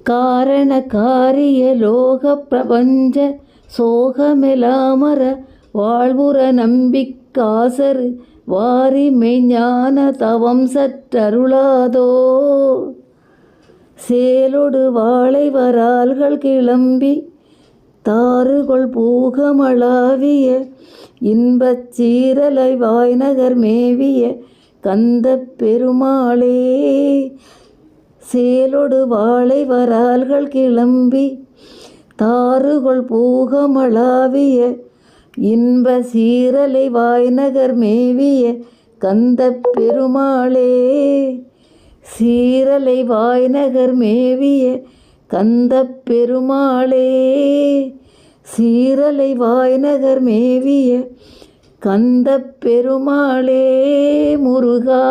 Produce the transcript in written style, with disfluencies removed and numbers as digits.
காரண காரிய லோக பிரபஞ்ச சோகமெலாமர வாழ்வுற நம்பிக்காசரு வாரி மெய்ஞான தவம் சற்றருளாதோ சேலொடு வாழை வரால்கள் கிளம்பி தாறுகொள் பூகமளாவிய இன்பச் சீரலை வாய்நகர் மேவிய கந்தப் பெருமாளே சேலொடு வாழை வரால்கள் கிளம்பி தாறுகொள் பூகமளாவிய இன்ப சீரலை வாய்நகர் மேவிய கந்தப் பெருமாளே சீரலை வாய்நகர் மேவிய கந்தப் பெருமாளே சீரலை வாய்நகர் மேவிய கந்தப் பெருமாளே முருகா.